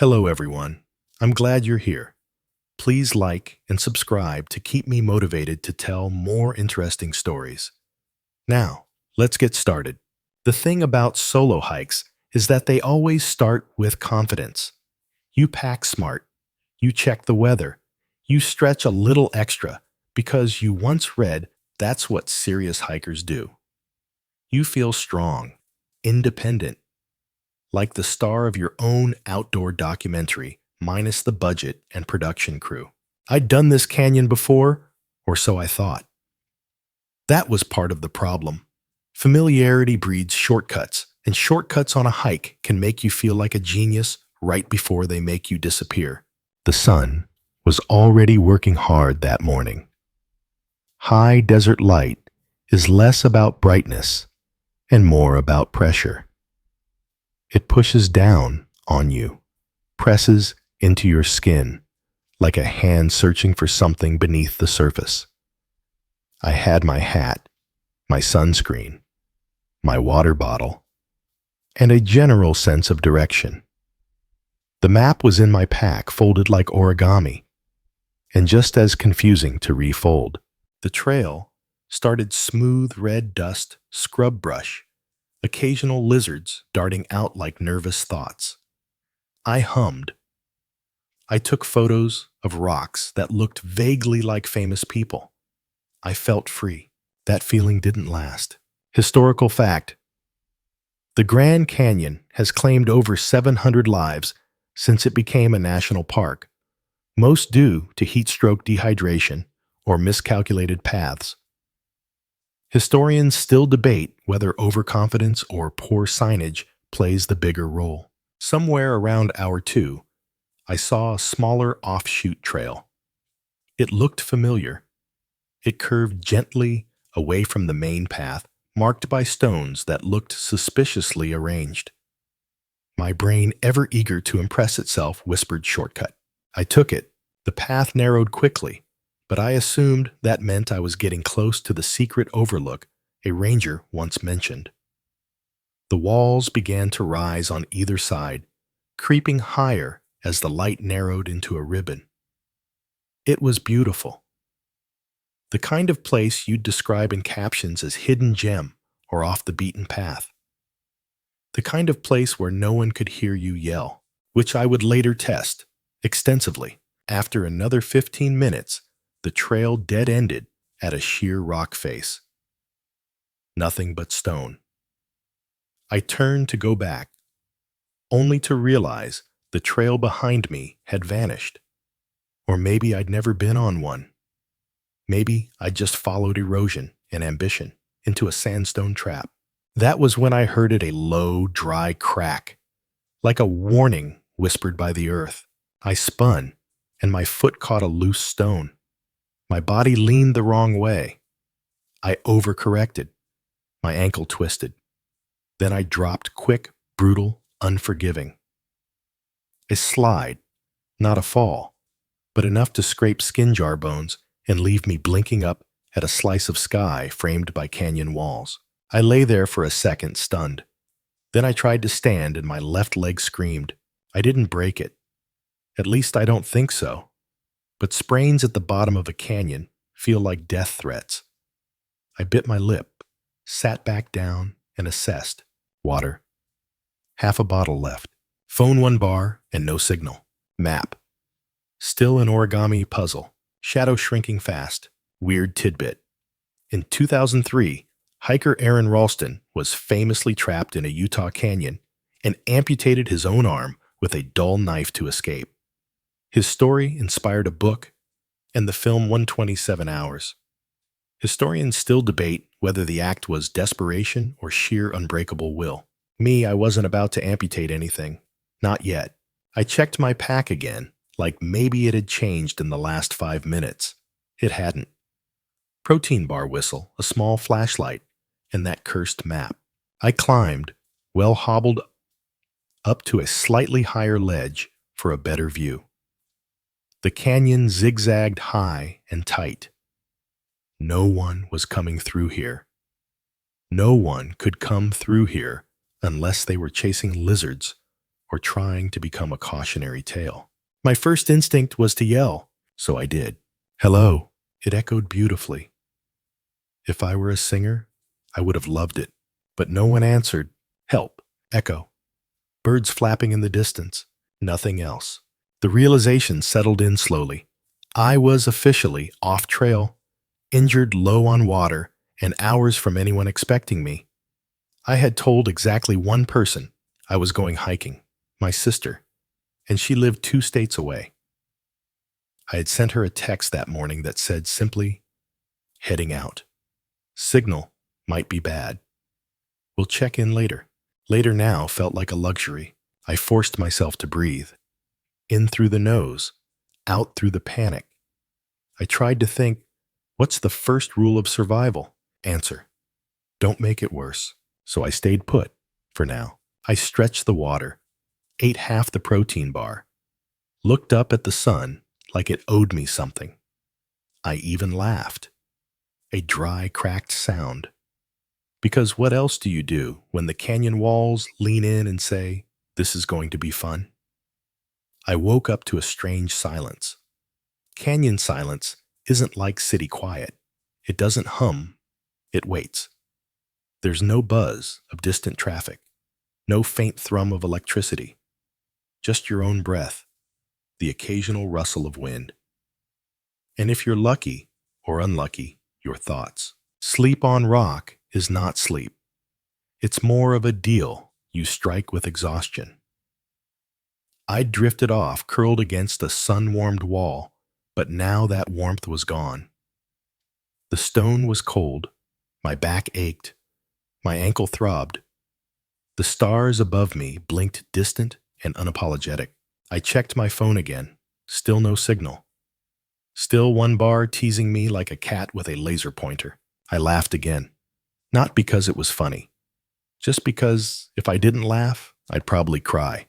Hello, everyone. I'm glad you're here. Please like and subscribe to keep me motivated to tell more interesting stories. Now, let's get started. The thing about solo hikes is that they always start with confidence. You pack smart, you check the weather, you stretch a little extra because you once read that's what serious hikers do. You feel strong, independent, like the star of your own outdoor documentary, minus the budget and production crew. I'd done this canyon before, or so I thought. That was part of the problem. Familiarity breeds shortcuts, and shortcuts on a hike can make you feel like a genius right before they make you disappear. The sun was already working hard that morning. High desert light is less about brightness and more about pressure. It pushes down on you, presses into your skin, like a hand searching for something beneath the surface. I had my hat, my sunscreen, my water bottle, and a general sense of direction. The map was in my pack, folded like origami, and just as confusing to refold. The trail started smooth red dust scrub brush, occasional lizards darting out like nervous thoughts. I hummed. I took photos of rocks that looked vaguely like famous people. I felt free. That feeling didn't last. Historical fact: the Grand Canyon has claimed over 700 lives since it became a national park, most due to heat stroke dehydration or miscalculated paths. Historians still debate whether overconfidence or poor signage plays the bigger role. Somewhere around hour 2, I saw a smaller offshoot trail. It looked familiar. It curved gently away from the main path, marked by stones that looked suspiciously arranged. My brain, ever eager to impress itself, whispered shortcut. I took it. The path narrowed quickly, but I assumed that meant I was getting close to the secret overlook a ranger once mentioned. The walls began to rise on either side, creeping higher as the light narrowed into a ribbon. It was beautiful. The kind of place you'd describe in captions as hidden gem or off the beaten path. The kind of place where no one could hear you yell, which I would later test extensively. After another 15 minutes, the trail dead-ended at a sheer rock face. Nothing but stone. I turned to go back, only to realize the trail behind me had vanished. Or maybe I'd never been on one. Maybe I just followed erosion and ambition into a sandstone trap. That was when I heard it, a low, dry crack, like a warning whispered by the earth. I spun, and my foot caught a loose stone. My body leaned the wrong way. I overcorrected. My ankle twisted. Then I dropped quick, brutal, unforgiving. A slide, not a fall, but enough to scrape skin jar bones and leave me blinking up at a slice of sky framed by canyon walls. I lay there for a second, stunned. Then I tried to stand and my left leg screamed. I didn't break it. At least I don't think so. But sprains at the bottom of a canyon feel like death threats. I bit my lip, sat back down, and assessed. Water. Half a bottle left. Phone 1 bar and no signal. Map. Still an origami puzzle. Shadow shrinking fast. Weird tidbit. In 2003, hiker Aaron Ralston was famously trapped in a Utah canyon and amputated his own arm with a dull knife to escape. His story inspired a book and the film 127 Hours. Historians still debate whether the act was desperation or sheer unbreakable will. Me, I wasn't about to amputate anything. Not yet. I checked my pack again, like maybe it had changed in the last 5 minutes. It hadn't. Protein bar whistle, a small flashlight, and that cursed map. I climbed, well hobbled, up to a slightly higher ledge for a better view. The canyon zigzagged high and tight. No one was coming through here. No one could come through here unless they were chasing lizards or trying to become a cautionary tale. My first instinct was to yell, so I did. Hello. It echoed beautifully. If I were a singer, I would have loved it, but no one answered. Help. Echo. Birds flapping in the distance. Nothing else. The realization settled in slowly. I was officially off trail, injured, low on water, and hours from anyone expecting me. I had told exactly one person I was going hiking, my sister, and she lived 2 states away. I had sent her a text that morning that said simply, heading out. Signal might be bad. We'll check in later. Later now felt like a luxury. I forced myself to breathe. In through the nose, out through the panic. I tried to think, what's the first rule of survival? Answer, don't make it worse. So I stayed put, for now. I stretched the water, ate half the protein bar, looked up at the sun like it owed me something. I even laughed. A dry, cracked sound. Because what else do you do when the canyon walls lean in and say, this is going to be fun? I woke up to a strange silence. Canyon silence isn't like city quiet. It doesn't hum, it waits. There's no buzz of distant traffic, no faint thrum of electricity, just your own breath, the occasional rustle of wind. And if you're lucky or unlucky, your thoughts. Sleep on rock is not sleep. It's more of a deal you strike with exhaustion. I drifted off, curled against a sun-warmed wall, but now that warmth was gone. The stone was cold, my back ached, my ankle throbbed. The stars above me blinked distant and unapologetic. I checked my phone again, still no signal. Still one bar teasing me like a cat with a laser pointer. I laughed again. Not because it was funny, just because if I didn't laugh, I'd probably cry.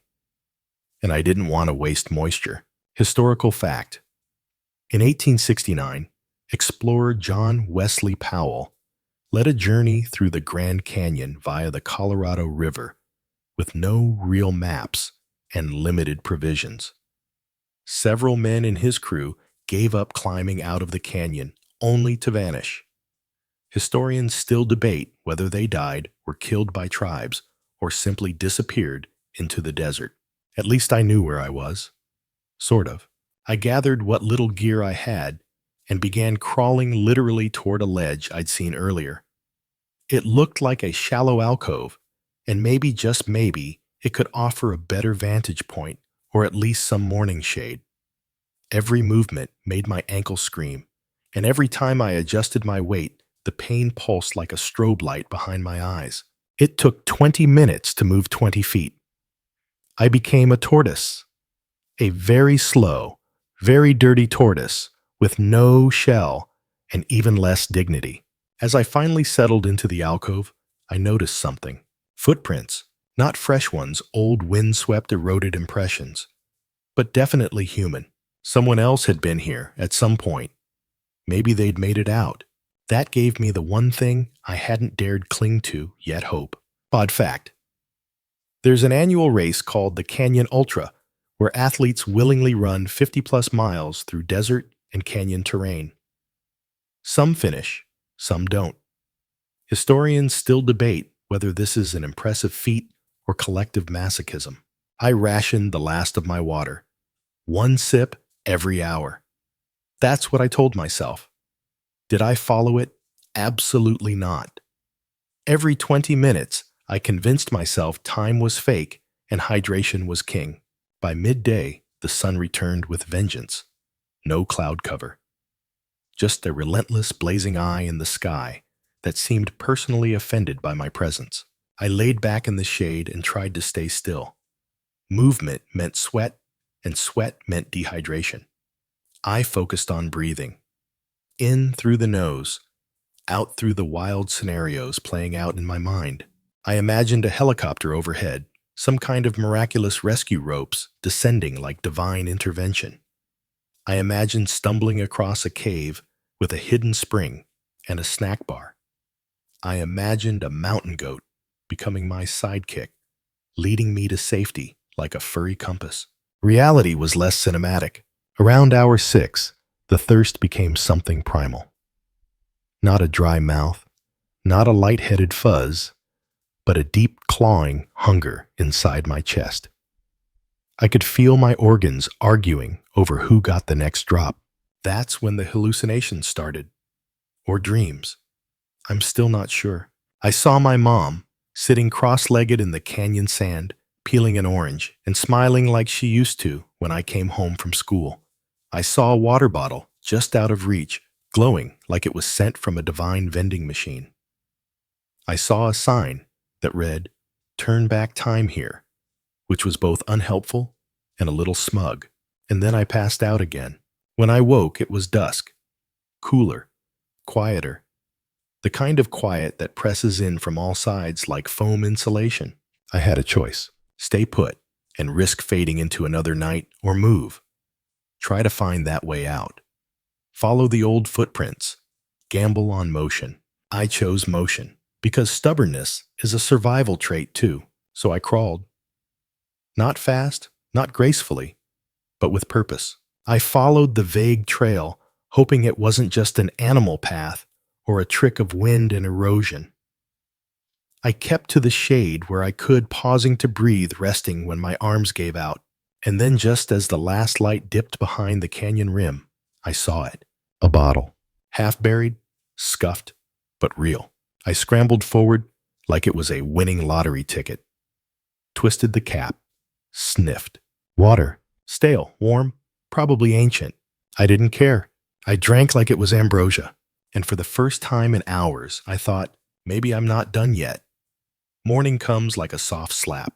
And I didn't want to waste moisture. Historical fact. In 1869, explorer John Wesley Powell led a journey through the Grand Canyon via the Colorado River with no real maps and limited provisions. Several men in his crew gave up climbing out of the canyon only to vanish. Historians still debate whether they died, were killed by tribes, or simply disappeared into the desert. At least I knew where I was. Sort of. I gathered what little gear I had and began crawling literally toward a ledge I'd seen earlier. It looked like a shallow alcove, and maybe, just maybe, it could offer a better vantage point or at least some morning shade. Every movement made my ankle scream, and every time I adjusted my weight, the pain pulsed like a strobe light behind my eyes. It took 20 minutes to move 20 feet. I became a tortoise, a very slow, very dirty tortoise with no shell and even less dignity. As I finally settled into the alcove, I noticed something. Footprints, not fresh ones, old wind-swept, eroded impressions, but definitely human. Someone else had been here at some point. Maybe they'd made it out. That gave me the one thing I hadn't dared cling to, yet hope. Odd fact. There's an annual race called the Canyon Ultra, where athletes willingly run 50-plus miles through desert and canyon terrain. Some finish, some don't. Historians still debate whether this is an impressive feat or collective masochism. I rationed the last of my water. 1 sip every hour. That's what I told myself. Did I follow it? Absolutely not. Every 20 minutes, I convinced myself time was fake and hydration was king. By midday, the sun returned with vengeance. No cloud cover. Just a relentless blazing eye in the sky that seemed personally offended by my presence. I laid back in the shade and tried to stay still. Movement meant sweat, and sweat meant dehydration. I focused on breathing. In through the nose, out through the wild scenarios playing out in my mind. I imagined a helicopter overhead, some kind of miraculous rescue ropes descending like divine intervention. I imagined stumbling across a cave with a hidden spring and a snack bar. I imagined a mountain goat becoming my sidekick, leading me to safety like a furry compass. Reality was less cinematic. Around hour 6, the thirst became something primal. Not a dry mouth, not a light-headed fuzz, but a deep clawing hunger inside my chest. I could feel my organs arguing over who got the next drop. That's when the hallucinations started. Or dreams. I'm still not sure. I saw my mom, sitting cross-legged in the canyon sand, peeling an orange and smiling like she used to when I came home from school. I saw a water bottle just out of reach, glowing like it was sent from a divine vending machine. I saw a sign that read, "Turn back time here," which was both unhelpful and a little smug. And then I passed out again. When I woke, it was dusk. Cooler. Quieter. The kind of quiet that presses in from all sides like foam insulation. I had a choice. Stay put and risk fading into another night, or move. Try to find that way out. Follow the old footprints. Gamble on motion. I chose motion because stubbornness is a survival trait too, so I crawled. Not fast, not gracefully, but with purpose. I followed the vague trail, hoping it wasn't just an animal path or a trick of wind and erosion. I kept to the shade where I could, pausing to breathe, resting when my arms gave out. And then just as the last light dipped behind the canyon rim, I saw it. A bottle. Half buried, scuffed, but real. I scrambled forward like it was a winning lottery ticket. Twisted the cap. Sniffed. Water. Stale, warm, probably ancient. I didn't care. I drank like it was ambrosia. And for the first time in hours, I thought, maybe I'm not done yet. Morning comes like a soft slap.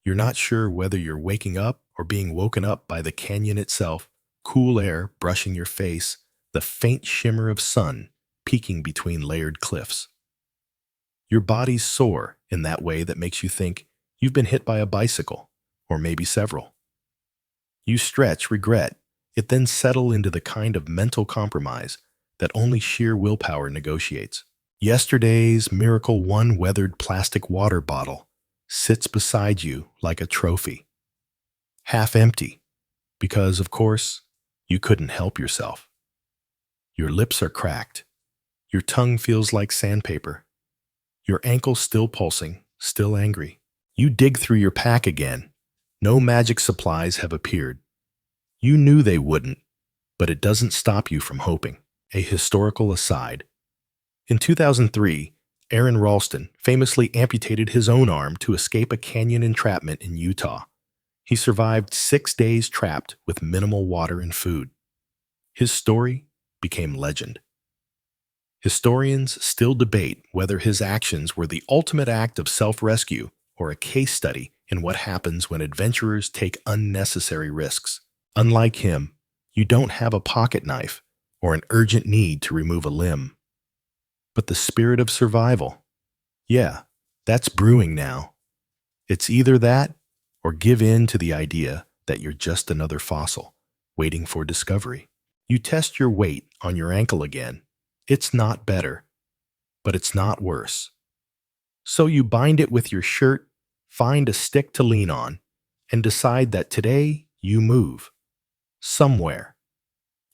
You're not sure whether you're waking up or being woken up by the canyon itself, cool air brushing your face, the faint shimmer of sun peeking between layered cliffs. Your body's sore in that way that makes you think you've been hit by a bicycle, or maybe several. You stretch, regret, it then settle into the kind of mental compromise that only sheer willpower negotiates. Yesterday's Miracle One weathered plastic water bottle sits beside you like a trophy. Half empty, because, of course, you couldn't help yourself. Your lips are cracked. Your tongue feels like sandpaper. Your ankle still pulsing, still angry. You dig through your pack again. No magic supplies have appeared. You knew they wouldn't, but it doesn't stop you from hoping. A historical aside. In 2003, Aaron Ralston famously amputated his own arm to escape a canyon entrapment in Utah. He survived 6 days trapped with minimal water and food. His story became legend. Historians still debate whether his actions were the ultimate act of self-rescue or a case study in what happens when adventurers take unnecessary risks. Unlike him, you don't have a pocket knife or an urgent need to remove a limb. But the spirit of survival, yeah, that's brewing now. It's either that or give in to the idea that you're just another fossil, waiting for discovery. You test your weight on your ankle again. It's not better, but it's not worse. So you bind it with your shirt, find a stick to lean on, and decide that today you move. Somewhere.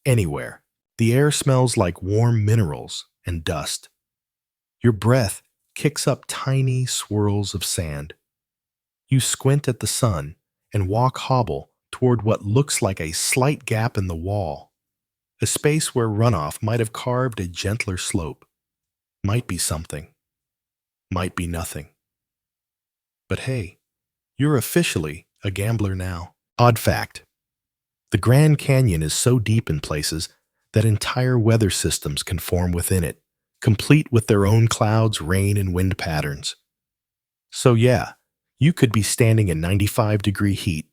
Anywhere. The air smells like warm minerals and dust. Your breath kicks up tiny swirls of sand. You squint at the sun and walk hobble toward what looks like a slight gap in the wall. A space where runoff might have carved a gentler slope. Might be something. Might be nothing. But hey, you're officially a gambler now. Odd fact. The Grand Canyon is so deep in places that entire weather systems can form within it, complete with their own clouds, rain, and wind patterns. So yeah, you could be standing in 95-degree heat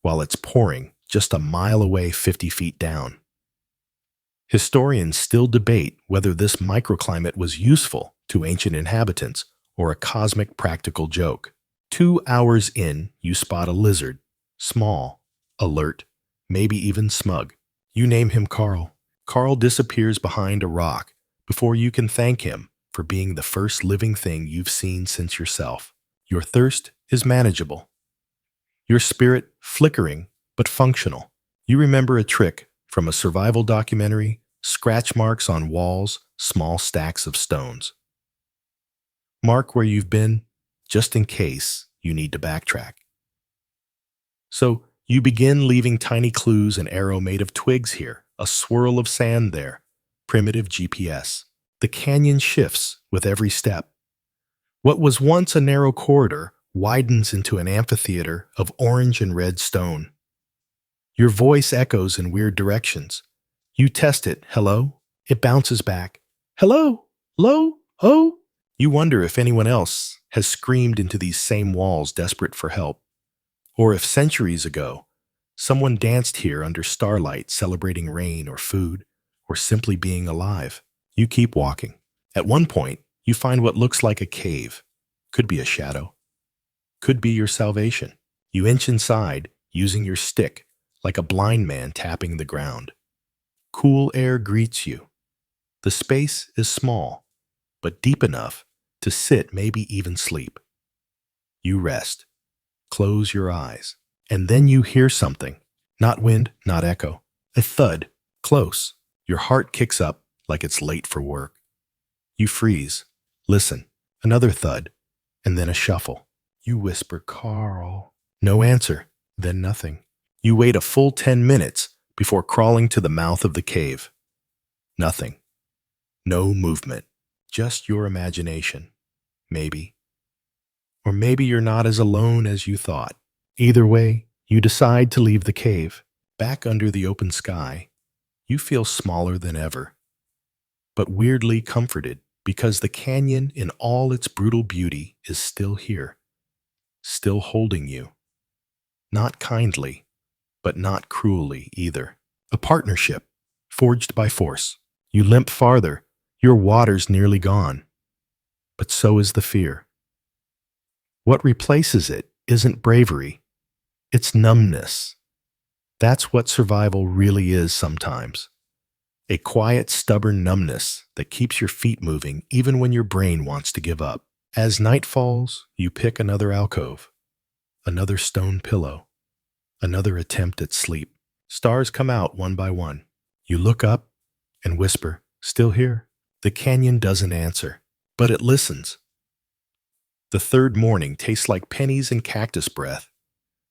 while it's pouring just a mile away 50 feet down. Historians still debate whether this microclimate was useful to ancient inhabitants or a cosmic practical joke. 2 hours in, you spot a lizard, small, alert, maybe even smug. You name him Carl. Carl disappears behind a rock before you can thank him for being the first living thing you've seen since yourself. Your thirst is manageable. your spirit flickering but functional. You remember a trick from a survival documentary, scratch marks on walls, small stacks of stones. Mark where you've been, just in case you need to backtrack. So you begin leaving tiny clues, an arrow made of twigs here, a swirl of sand there, primitive GPS. The canyon shifts with every step. What was once a narrow corridor widens into an amphitheater of orange and red stone. Your voice echoes in weird directions. You test it, hello? It bounces back, hello, lo, oh. You wonder if anyone else has screamed into these same walls desperate for help, or if centuries ago someone danced here under starlight celebrating rain or food, or simply being alive. You keep walking. At one point, you find what looks like a cave. Could be a shadow. Could be your salvation. You inch inside, using your stick, like a blind man tapping the ground. Cool air greets you. The space is small, but deep enough to sit, maybe even sleep. You rest. Close your eyes. And then you hear something. Not wind, not echo. A thud. Close. Your heart kicks up like it's late for work. You freeze. Listen. Another thud. And then a shuffle. You whisper, Carl. No answer. Then nothing. You wait a full 10 minutes before crawling to the mouth of the cave. Nothing. No movement. Just your imagination. Maybe. Or maybe you're not as alone as you thought. Either way, you decide to leave the cave. Back under the open sky, you feel smaller than ever, but weirdly comforted because the canyon in all its brutal beauty is still here, still holding you. Not kindly, but not cruelly either. A partnership, forged by force. You limp farther, your water's nearly gone. But so is the fear. What replaces it isn't bravery, it's numbness. That's what survival really is sometimes. A quiet, stubborn numbness that keeps your feet moving even when your brain wants to give up. As night falls, you pick another alcove, another stone pillow, another attempt at sleep. Stars come out one by one. You look up and whisper, still here? The canyon doesn't answer, but it listens. The third morning tastes like pennies and cactus breath.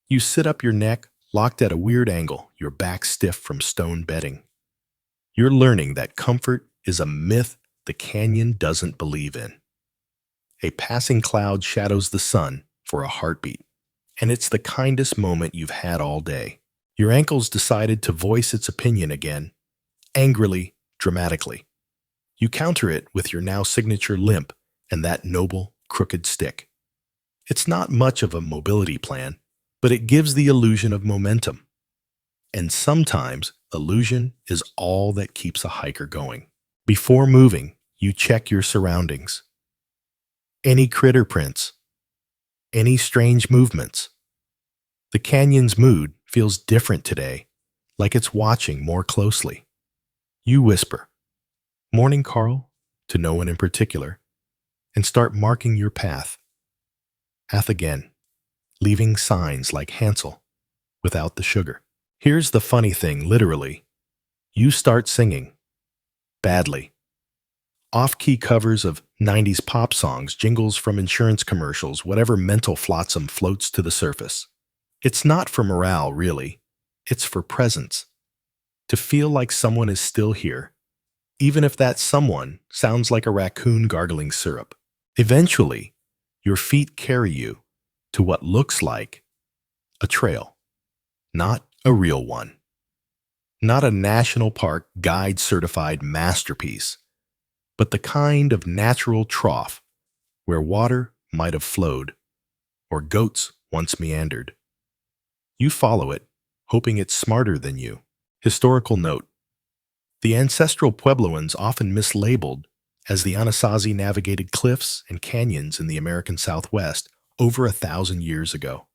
You sit up your neck, locked at a weird angle, your back stiff from stone bedding. You're learning that comfort is a myth the canyon doesn't believe in. A passing cloud shadows the sun for a heartbeat, and it's the kindest moment you've had all day. Your ankle's decided to voice its opinion again, angrily, dramatically. You counter it with your now signature limp and that noble, crooked stick. It's not much of a mobility plan, but it gives the illusion of momentum. And sometimes, illusion is all that keeps a hiker going. Before moving, you check your surroundings. Any critter prints? Any strange movements? The canyon's mood feels different today, like it's watching more closely. You whisper, "Morning, Carl," to no one in particular, and start marking your path. Path again, leaving signs like Hansel, without the sugar. Here's the funny thing, literally. You start singing. Badly. Off-key covers of 90s pop songs, jingles from insurance commercials, whatever mental flotsam floats to the surface. It's not for morale, really. It's for presence. To feel like someone is still here, even if that someone sounds like a raccoon gargling syrup. Eventually, your feet carry you to what looks like a trail, not a real one. Not a National Park Guide certified masterpiece, but the kind of natural trough where water might have flowed or goats once meandered. You follow it, hoping it's smarter than you. Historical note: the ancestral Puebloans, often mislabeled as the Anasazi, navigated cliffs and canyons in the American Southwest over 1,000 years ago.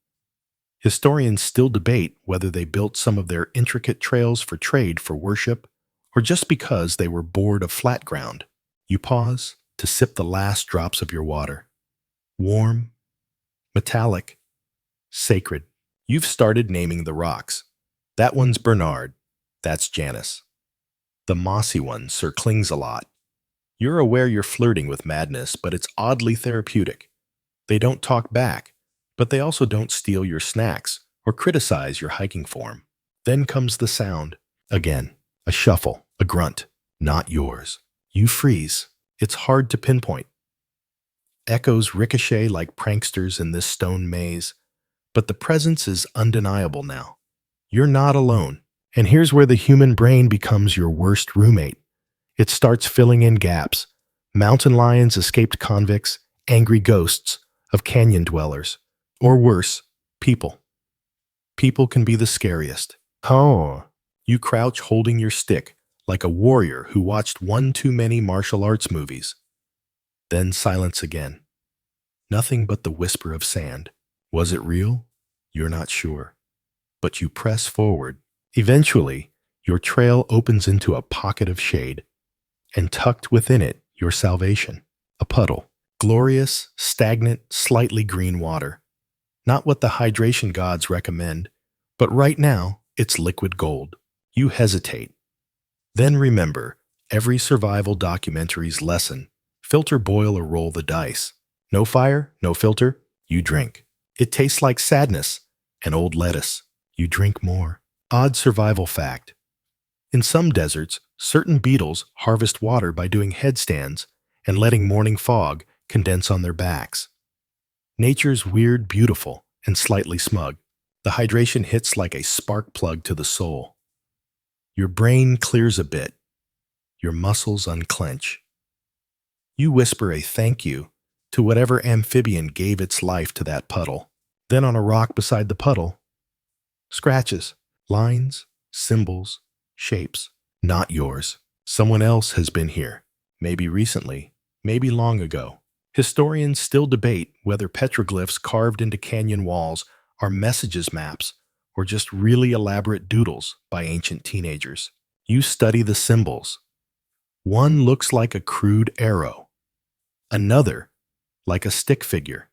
Historians still debate whether they built some of their intricate trails for trade, for worship, or just because they were bored of flat ground. You pause to sip the last drops of your water. Warm, metallic, sacred. You've started naming the rocks. That one's Bernard. That's Janice. The mossy one, Sir Klings-a-lot. You're aware you're flirting with madness, but it's oddly therapeutic. They don't talk back, but they also don't steal your snacks or criticize your hiking form. Then comes the sound. Again, a shuffle, a grunt. Not yours. You freeze. It's hard to pinpoint. Echoes ricochet like pranksters in this stone maze, but the presence is undeniable now. You're not alone. And here's where the human brain becomes your worst roommate. It starts filling in gaps. Mountain lions, escaped convicts, angry ghosts of canyon dwellers. Or worse, people. People can be the scariest. Oh. You crouch holding your stick like a warrior who watched one too many martial arts movies. Then silence again. Nothing but the whisper of sand. Was it real? You're not sure. But you press forward. Eventually, your trail opens into a pocket of shade, and tucked within it, your salvation. A puddle. Glorious, stagnant, slightly green water. Not what the hydration gods recommend, but right now, it's liquid gold. You hesitate. Then remember, every survival documentary's lesson. Filter, boil, or roll the dice. No fire, no filter, you drink. It tastes like sadness and old lettuce. You drink more. Odd survival fact. In some deserts, certain beetles harvest water by doing headstands and letting morning fog condense on their backs. Nature's weird, beautiful, and slightly smug. The hydration hits like a spark plug to the soul. Your brain clears a bit. Your muscles unclench. You whisper a thank you to whatever amphibian gave its life to that puddle. Then on a rock beside the puddle, scratches, lines, symbols, shapes. Not yours. Someone else has been here. Maybe recently, maybe long ago. Historians still debate whether petroglyphs carved into canyon walls are messages maps or just really elaborate doodles by ancient teenagers. You study the symbols. One looks like a crude arrow. Another like a stick figure.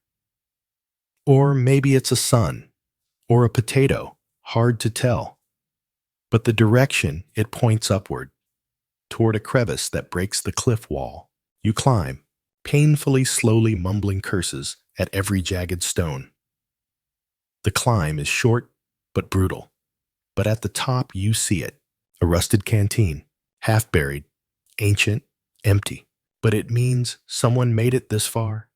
Or maybe it's a sun or a potato, hard to tell. But the direction it points upward, toward a crevice that breaks the cliff wall. You climb, painfully slowly mumbling curses at every jagged stone. The climb is short but brutal. But at the top you see it, a rusted canteen, half buried, ancient, empty. But it means someone made it this far.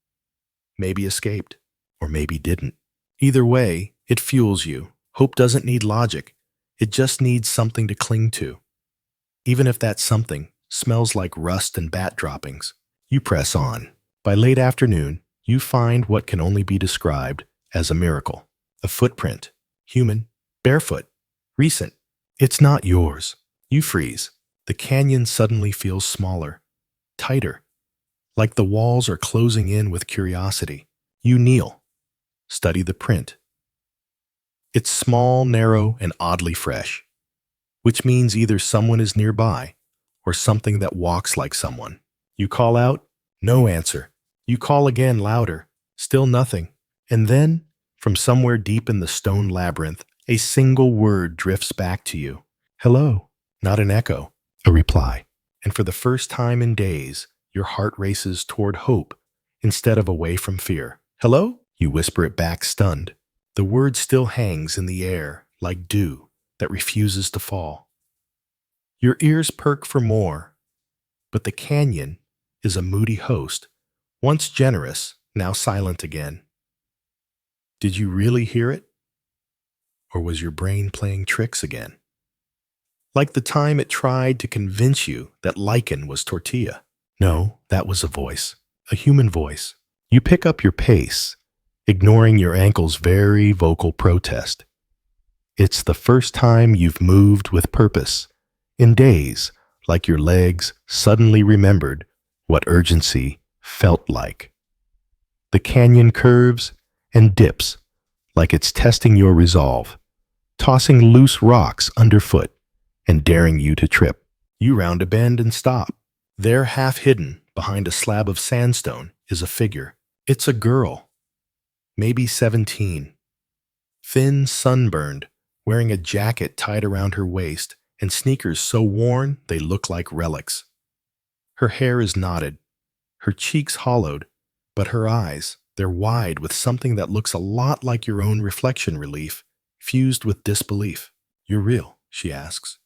Maybe escaped, or maybe didn't. Either way, it fuels you. Hope doesn't need logic. It just needs something to cling to. Even if that something smells like rust and bat droppings, you press on. By late afternoon, you find what can only be described as a miracle. A footprint. Human. Barefoot. Recent. It's not yours. You freeze. The canyon suddenly feels smaller. Tighter. Like the walls are closing in with curiosity. You kneel. Study the print. It's small, narrow, and oddly fresh, which means either someone is nearby or something that walks like someone. You call out, no answer. You call again, louder, still nothing. And then, from somewhere deep in the stone labyrinth, a single word drifts back to you. Hello. Not an echo, a reply. And for the first time in days, your heart races toward hope instead of away from fear. Hello? You whisper it back, stunned. The word still hangs in the air like dew that refuses to fall. Your ears perk for more, but the canyon is a moody host, once generous, now silent again. Did you really hear it? Or was your brain playing tricks again? Like the time it tried to convince you that lichen was tortilla. No, that was a voice, a human voice. You pick up your pace, ignoring your ankle's very vocal protest. It's the first time you've moved with purpose. In days, like your legs suddenly remembered what urgency felt like. The canyon curves and dips like it's testing your resolve, tossing loose rocks underfoot and daring you to trip. You round a bend and stop. There, half hidden behind a slab of sandstone, is a figure. It's a girl. Maybe 17. thin, sunburned, wearing a jacket tied around her waist and sneakers so worn they look like relics. Her hair is knotted, her cheeks hollowed, but her eyes, they're wide with something that looks a lot like your own reflection relief, fused with disbelief. "You're real?" she asks.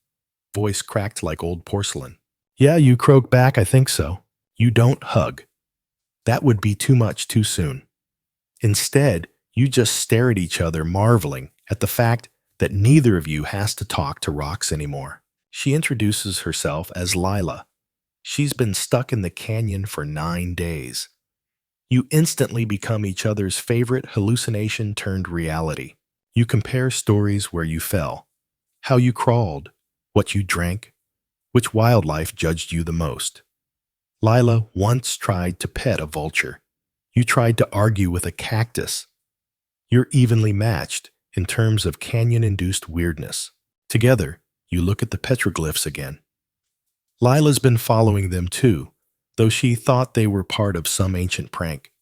Voice cracked like old porcelain. "Yeah," you croak back, "I think so." You don't hug. That would be too much too soon. Instead, you just stare at each other, marveling at the fact that neither of you has to talk to rocks anymore. She introduces herself as Lila. She's been stuck in the canyon for 9 days. You instantly become each other's favorite hallucination turned reality. You compare stories where you fell, how you crawled, what you drank, which wildlife judged you the most. Lila once tried to pet a vulture. You tried to argue with a cactus. You're evenly matched in terms of canyon-induced weirdness. Together, you look at the petroglyphs again. Lila's been following them too, though she thought they were part of some ancient prank.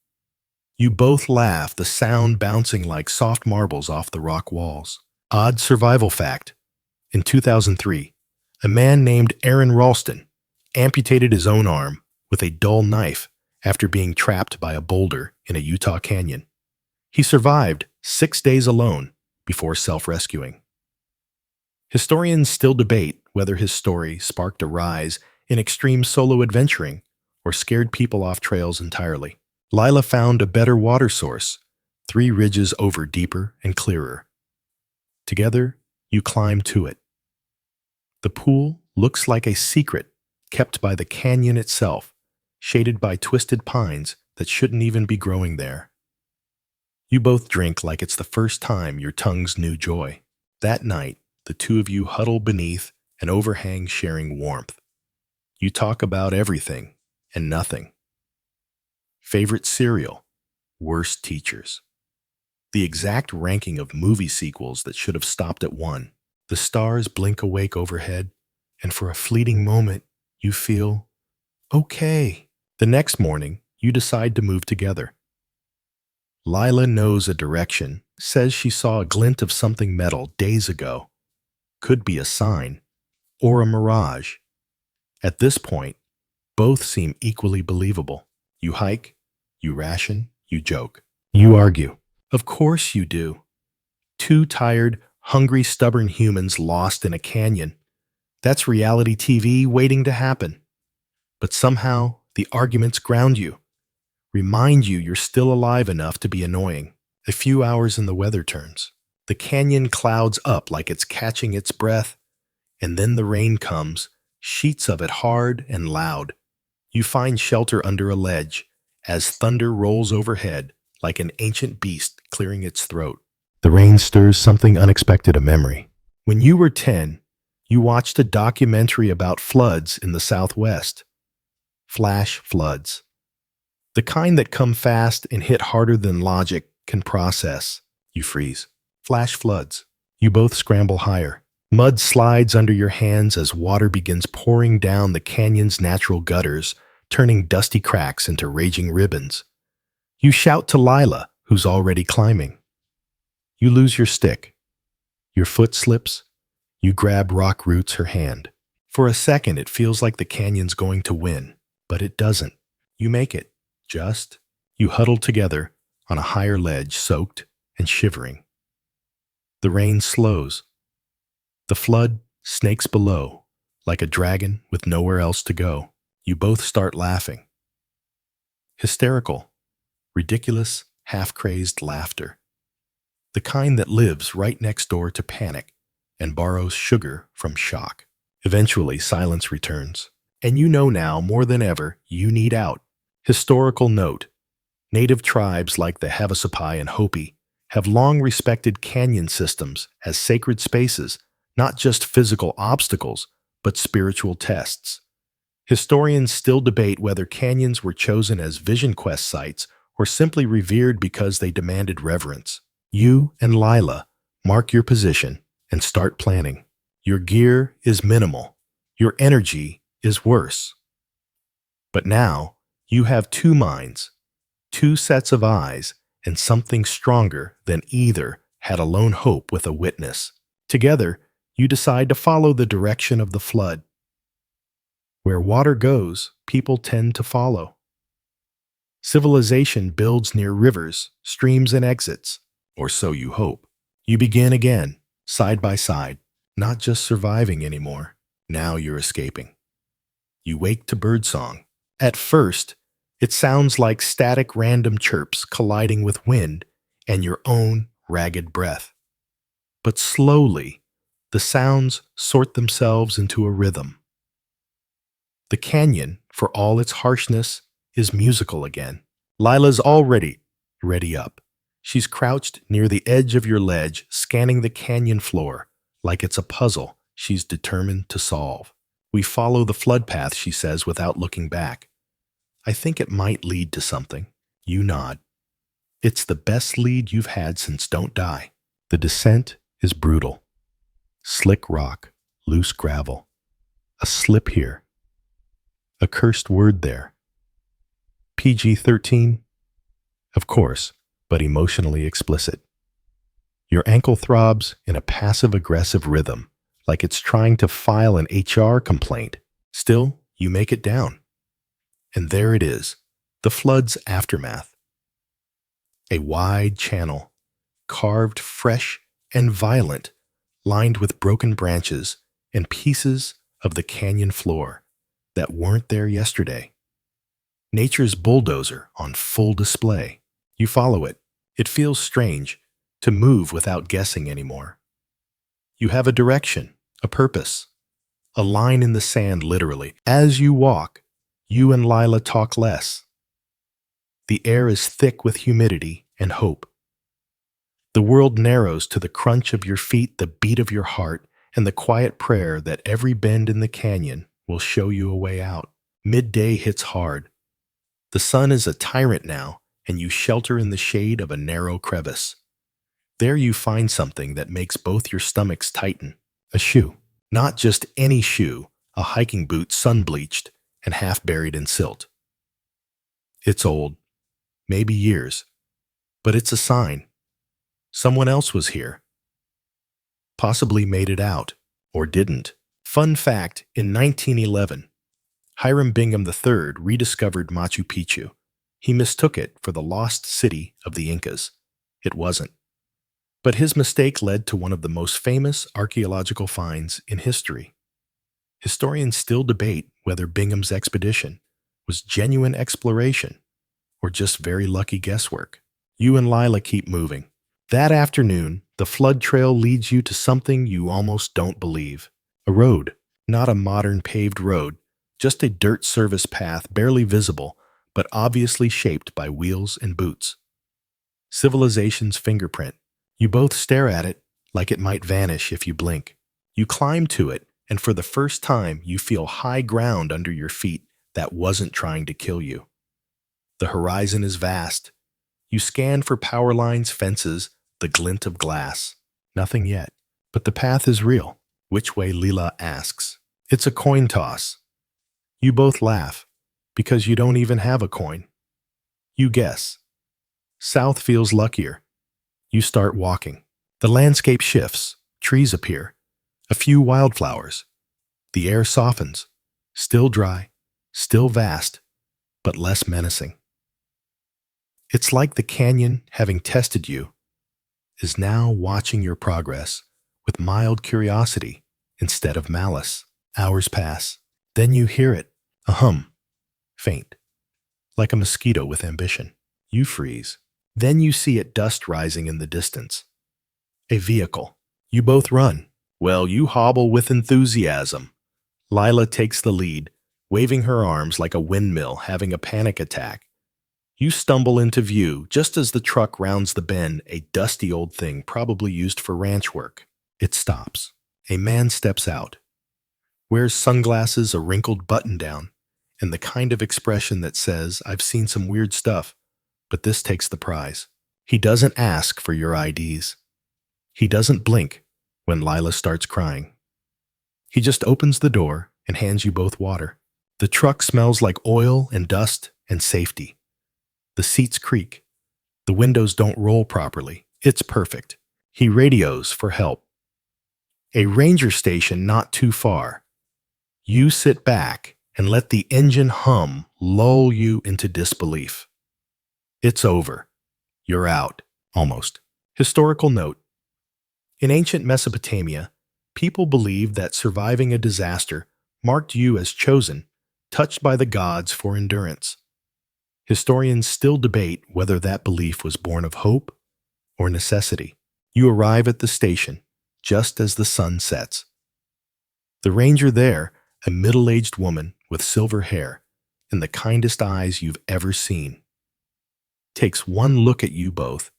You both laugh, the sound bouncing like soft marbles off the rock walls. Odd survival fact. In 2003, a man named Aaron Ralston amputated his own arm with a dull knife after being trapped by a boulder in a Utah canyon. He survived 6 days alone before self-rescuing. Historians still debate whether his story sparked a rise in extreme solo adventuring or scared people off trails entirely. Lila found a better water source, 3 ridges over deeper and clearer. Together, you climb to it. The pool looks like a secret kept by the canyon itself, shaded by twisted pines that shouldn't even be growing there. You both drink like it's the first time your tongues knew joy. That night, the two of you huddle beneath an overhang sharing warmth. You talk about everything and nothing. Favorite cereal, worst teachers. The exact ranking of movie sequels that should have stopped at 1. The stars blink awake overhead, and for a fleeting moment, you feel okay. The next morning, you decide to move together. Lila knows a direction, says she saw a glint of something metal days ago. Could be a sign, or a mirage. At this point, both seem equally believable. You hike, you ration, you joke. You argue. Of course you do. 2 tired, hungry, stubborn humans lost in a canyon. That's reality TV waiting to happen. But somehow, the arguments ground you, remind you you're still alive enough to be annoying. A few hours and the weather turns. The canyon clouds up like it's catching its breath, and then the rain comes, sheets of it hard and loud. You find shelter under a ledge as thunder rolls overhead like an ancient beast clearing its throat. The rain stirs something unexpected, a memory. When you were 10, you watched a documentary about floods in the Southwest. Flash floods. The kind that come fast and hit harder than logic can process. You freeze. Flash floods. You both scramble higher. Mud slides under your hands as water begins pouring down the canyon's natural gutters, turning dusty cracks into raging ribbons. You shout to Lila, who's already climbing. You lose your stick. Your foot slips. You grab rock roots her hand. For a second, it feels like the canyon's going to win, but it doesn't. You make it. You huddle together on a higher ledge, soaked and shivering. The rain slows. The flood snakes below, like a dragon with nowhere else to go. You both start laughing. Hysterical, ridiculous, half-crazed laughter. The kind that lives right next door to panic and borrows sugar from shock. Eventually, silence returns, and you know now more than ever you need out. Historical note: native tribes like the Havasupai and Hopi have long respected canyon systems as sacred spaces, not just physical obstacles, but spiritual tests. Historians still debate whether canyons were chosen as vision quest sites or simply revered because they demanded reverence. You and Lila mark your position and start planning. Your gear is minimal. Your energy is worse. But now, you have 2 minds, 2 sets of eyes, and something stronger than either had a lone hope with a witness. Together, you decide to follow the direction of the flood. Where water goes, people tend to follow. Civilization builds near rivers, streams, and exits, or so you hope. You begin again, side by side, not just surviving anymore. Now you're escaping. You wake to birdsong. At first, it sounds like static random chirps colliding with wind and your own ragged breath. But slowly, the sounds sort themselves into a rhythm. The canyon, for all its harshness, is musical again. Lila's already ready up. She's crouched near the edge of your ledge, scanning the canyon floor like it's a puzzle she's determined to solve. We follow the flood path, she says without looking back. I think it might lead to something. You nod. It's the best lead you've had since Don't Die. The descent is brutal. Slick rock, loose gravel. A slip here. A cursed word there. PG-13? Of course, but emotionally explicit. Your ankle throbs in a passive-aggressive rhythm, like it's trying to file an HR complaint. Still, you make it down. And there it is, the flood's aftermath. A wide channel, carved fresh and violent, lined with broken branches and pieces of the canyon floor that weren't there yesterday. Nature's bulldozer on full display. You follow it. It feels strange to move without guessing anymore. You have a direction, a purpose, a line in the sand literally. As you walk, you and Lila talk less. The air is thick with humidity and hope. The world narrows to the crunch of your feet, the beat of your heart, and the quiet prayer that every bend in the canyon will show you a way out. Midday hits hard. The sun is a tyrant now, and you shelter in the shade of a narrow crevice. There you find something that makes both your stomachs tighten. A shoe. Not just any shoe, a hiking boot sun-bleached and half-buried in silt. It's old, maybe years, but it's a sign. Someone else was here. Possibly made it out, or didn't. Fun fact, in 1911, Hiram Bingham III rediscovered Machu Picchu. He mistook it for the lost city of the Incas. It wasn't. But his mistake led to one of the most famous archaeological finds in history. Historians still debate whether Bingham's expedition was genuine exploration or just very lucky guesswork. You and Lila keep moving. That afternoon, the flood trail leads you to something you almost don't believe. A road, not a modern paved road, just a dirt service path barely visible, but obviously shaped by wheels and boots. Civilization's fingerprint. You both stare at it like it might vanish if you blink. You climb to it, and for the first time, you feel high ground under your feet that wasn't trying to kill you. The horizon is vast. You scan for power lines, fences, the glint of glass. Nothing yet. But the path is real. Which way, Lila asks. It's a coin toss. You both laugh, because you don't even have a coin. You guess. South feels luckier. You start walking. The landscape shifts. Trees appear. A few wildflowers. The air softens. Still dry, still vast, but less menacing. It's like the canyon, having tested you, is now watching your progress with mild curiosity instead of malice. Hours pass. Then you hear it, a hum, faint, like a mosquito with ambition. You freeze. Then you see it, dust rising in the distance. A vehicle. You both run. Well, you hobble with enthusiasm. Lila takes the lead, waving her arms like a windmill having a panic attack. You stumble into view just as the truck rounds the bend, a dusty old thing probably used for ranch work. It stops. A man steps out. Wears sunglasses, a wrinkled button-down, and the kind of expression that says, I've seen some weird stuff, but this takes the prize. He doesn't ask for your IDs. He doesn't blink when Lila starts crying. He just opens the door and hands you both water. The truck smells like oil and dust and safety. The seats creak. The windows don't roll properly. It's perfect. He radios for help. A ranger station not too far. You sit back and let the engine hum lull you into disbelief. It's over. You're out. Almost. Historical note. In ancient Mesopotamia, people believed that surviving a disaster marked you as chosen, touched by the gods for endurance. Historians still debate whether that belief was born of hope or necessity. You arrive at the station just as the sun sets. The ranger there, a middle-aged woman with silver hair and the kindest eyes you've ever seen, takes one look at you both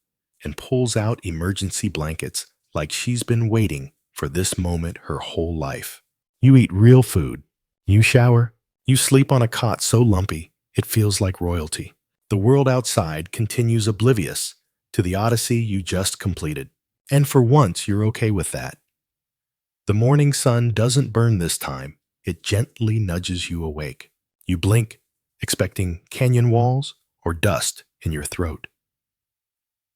and pulls out emergency blankets like she's been waiting for this moment her whole life. You eat real food. You shower. You sleep on a cot so lumpy it feels like royalty. The world outside continues oblivious to the odyssey you just completed. And for once, you're okay with that. The morning sun doesn't burn this time. It gently nudges you awake. You blink, expecting canyon walls or dust in your throat.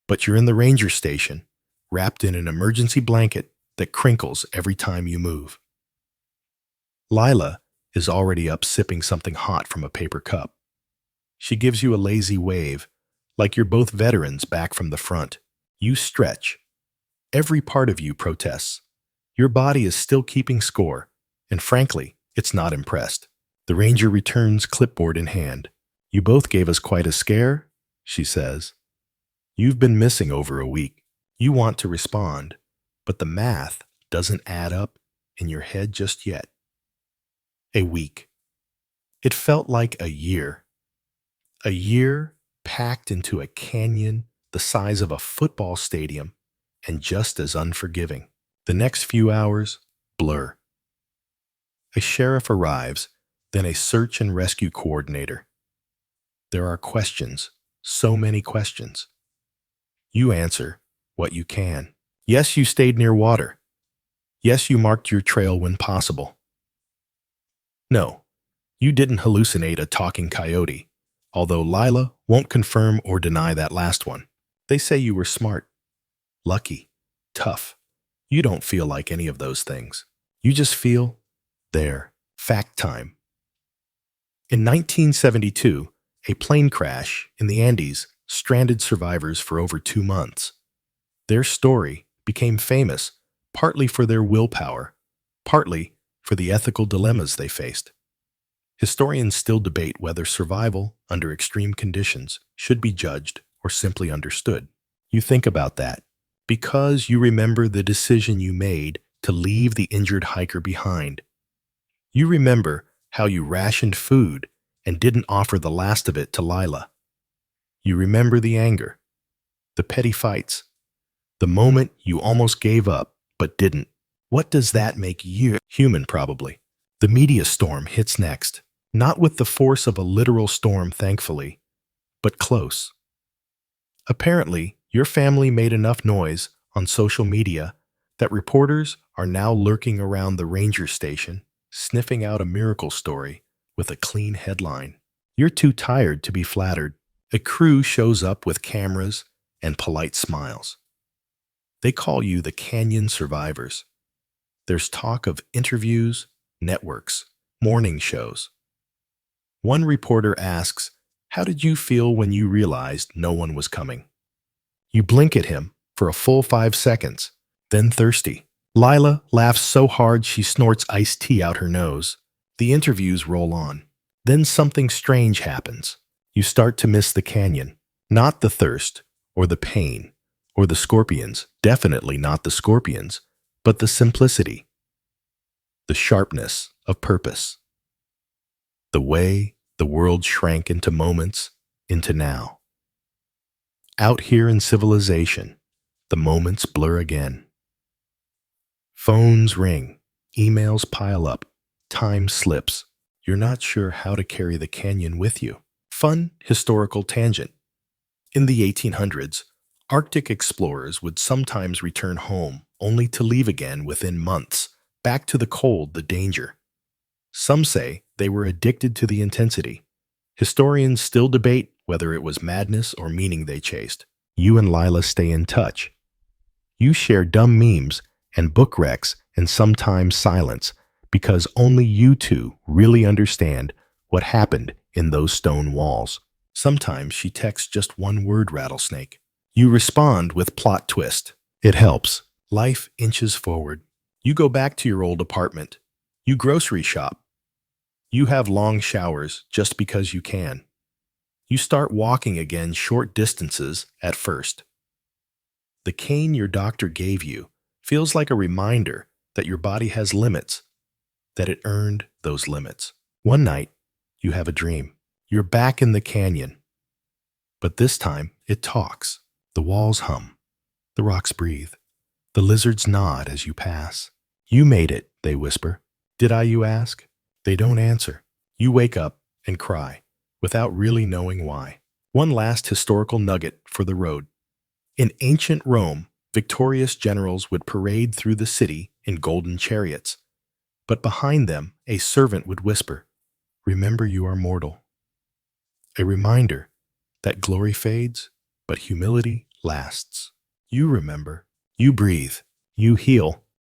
But you're in the ranger station, wrapped in an emergency blanket that crinkles every time you move. Lila is already up sipping something hot from a paper cup. She gives you a lazy wave, like you're both veterans back from the front. You stretch. Every part of you protests. Your body is still keeping score, and frankly, it's not impressed. The ranger returns clipboard in hand. You both gave us quite a scare, she says. You've been missing over a week. You want to respond, but the math doesn't add up in your head just yet. A week. It felt like a year. A year packed into a canyon the size of a football stadium and just as unforgiving. The next few hours blur. A sheriff arrives, then a search and rescue coordinator. There are questions, so many questions. You answer what you can. Yes, you stayed near water. Yes, you marked your trail when possible. No, you didn't hallucinate a talking coyote, although Lila won't confirm or deny that last one. They say you were smart, lucky, tough. You don't feel like any of those things. You just feel there. Fact time. In 1972, a plane crash in the Andes stranded survivors for over 2 months. Their story became famous partly for their willpower, partly for the ethical dilemmas they faced. Historians still debate whether survival under extreme conditions should be judged or simply understood. You think about that because you remember the decision you made to leave the injured hiker behind. You remember how you rationed food and didn't offer the last of it to Lila. You remember the anger, the petty fights, the moment you almost gave up but didn't. What does that make you? Human, probably. The media storm hits next, not with the force of a literal storm, thankfully, but close. Apparently, your family made enough noise on social media that reporters are now lurking around the ranger station, sniffing out a miracle story with a clean headline. You're too tired to be flattered. A crew shows up with cameras and polite smiles. They call you the Canyon Survivors. There's talk of interviews, networks, morning shows. One reporter asks, "How did you feel when you realized no one was coming?" You blink at him for a full 5 seconds, then thirsty. Lila laughs so hard she snorts iced tea out her nose. The interviews roll on. Then something strange happens. You start to miss the canyon. Not the thirst, or the pain, or the scorpions. Definitely not the scorpions, but the simplicity, the sharpness of purpose. The way the world shrank into moments, into now. Out here in civilization, the moments blur again. Phones ring, emails pile up, time slips. You're not sure how to carry the canyon with you. Fun historical tangent. In the 1800s, Arctic explorers would sometimes return home only to leave again within months, back to the cold, the danger. Some say they were addicted to the intensity. Historians still debate whether it was madness or meaning they chased. You and Lila stay in touch. You share dumb memes and book recs and sometimes silence because only you two really understand what happened in those stone walls. Sometimes she texts just one word, rattlesnake. You respond with plot twist. It helps. Life inches forward. You go back to your old apartment. You grocery shop. You have long showers just because you can. You start walking again short distances at first. The cane your doctor gave you feels like a reminder that your body has limits, that it earned those limits. One night, you have a dream. You're back in the canyon, but this time it talks. The walls hum. The rocks breathe. The lizards nod as you pass. You made it, they whisper. Did I, you ask? They don't answer. You wake up and cry, without really knowing why. One last historical nugget for the road. In ancient Rome, victorious generals would parade through the city in golden chariots. But behind them, a servant would whisper, "Remember you are mortal." A reminder that glory fades, but humility lasts. You remember, you breathe, you heal,